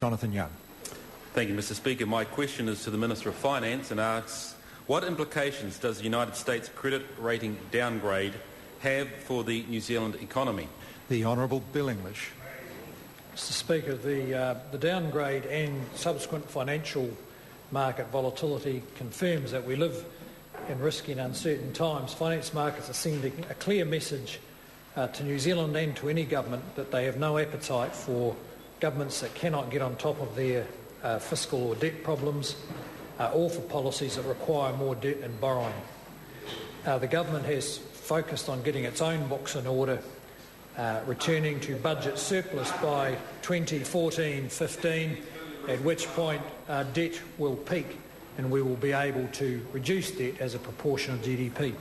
Jonathan Young. Thank you, Mr Speaker. My question is to the Minister of Finance and asks, what implications does the United States credit rating downgrade have for the New Zealand economy? The Honourable Bill English. Mr Speaker, the downgrade and subsequent financial market volatility confirms that we live in risky and uncertain times. Finance markets are sending a clear message to New Zealand and to any government that they have no appetite for governments that cannot get on top of their fiscal or debt problems, or for policies that require more debt and borrowing. The government has focused on getting its own books in order, returning to budget surplus by 2014-15, at which point debt will peak and we will be able to reduce debt as a proportion of GDP.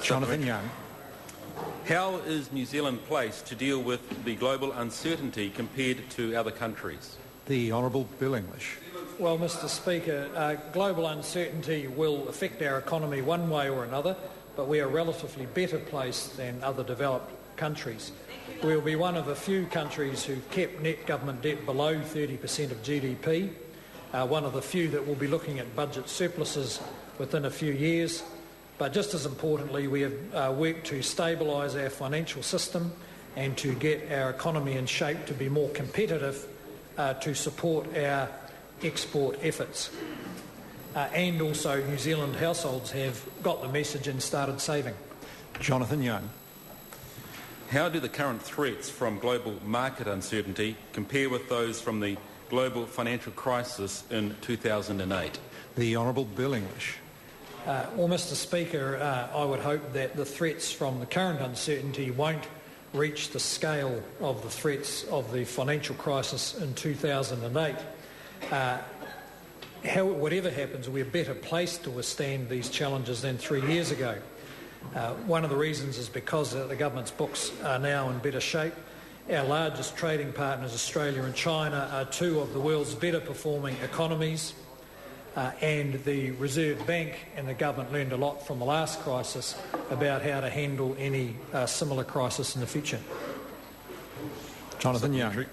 Jonathan Young. How is New Zealand placed to deal with the global uncertainty compared to other countries? The Honourable Bill English. Well, Mr Speaker, global uncertainty will affect our economy one way or another, but we are relatively better placed than other developed countries. We will be one of a few countries who kept net government debt below 30% of GDP, one of the few that will be looking at budget surpluses within a few years. But just as importantly, we have worked to stabilise our financial system and to get our economy in shape to be more competitive to support our export efforts. And also New Zealand households have got the message and started saving. Jonathan Young. How do the current threats from global market uncertainty compare with those from the global financial crisis in 2008? The Honourable Bill English. Well, Mr Speaker, I would hope that the threats from the current uncertainty won't reach the scale of the threats of the financial crisis in 2008. Whatever happens, we're better placed to withstand these challenges than 3 years ago. One of the reasons is because the government's books are now in better shape. Our largest trading partners, Australia and China, are two of the world's better performing economies. And the Reserve Bank and the government learned a lot from the last crisis about how to handle any similar crisis in the future. Jonathan Young.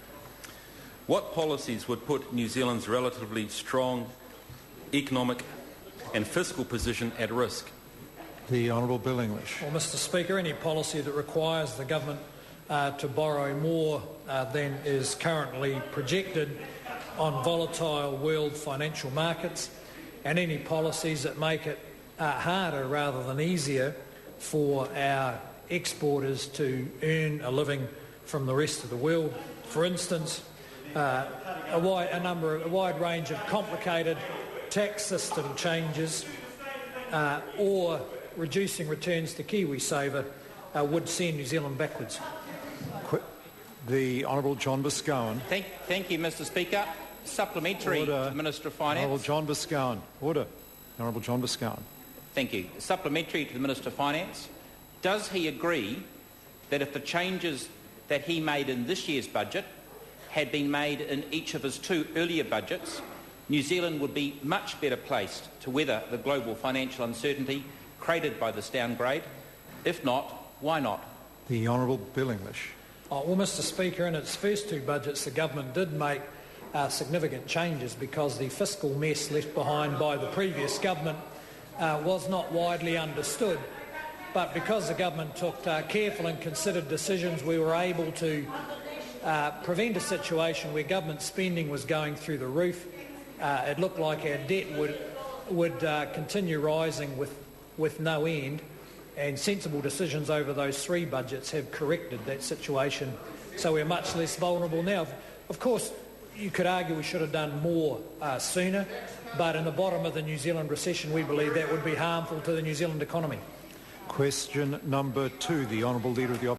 What policies would put New Zealand's relatively strong economic and fiscal position at risk? The Honourable Bill English. Well, Mr Speaker, any policy that requires the government to borrow more than is currently projected on volatile world financial markets, and any policies that make it harder rather than easier for our exporters to earn a living from the rest of the world. For instance, a wide range of complicated tax system changes or reducing returns to KiwiSaver would send New Zealand backwards. The Honourable John Boscawen. Thank you, Mr Speaker. Supplementary Order. to the Minister of Finance. Honourable John Boscawen. Order. Honourable John Boscawen. Thank you. Supplementary to the Minister of Finance. Does he agree that if the changes that he made in this year's budget had been made in each of his two earlier budgets, New Zealand would be much better placed to weather the global financial uncertainty created by this downgrade? If not, why not? The Honourable Bill English. Well, Mr Speaker, in its first two budgets the government did make significant changes because the fiscal mess left behind by the previous government was not widely understood. But because the government took careful and considered decisions, we were able to prevent a situation where government spending was going through the roof. It looked like our debt would continue rising with no end, and sensible decisions over those three budgets have corrected that situation, so we're much less vulnerable now. Of course, you could argue we should have done more sooner, but in the bottom of the New Zealand recession we believe that would be harmful to the New Zealand economy. Question number 2, the Honourable Leader of the Opposition.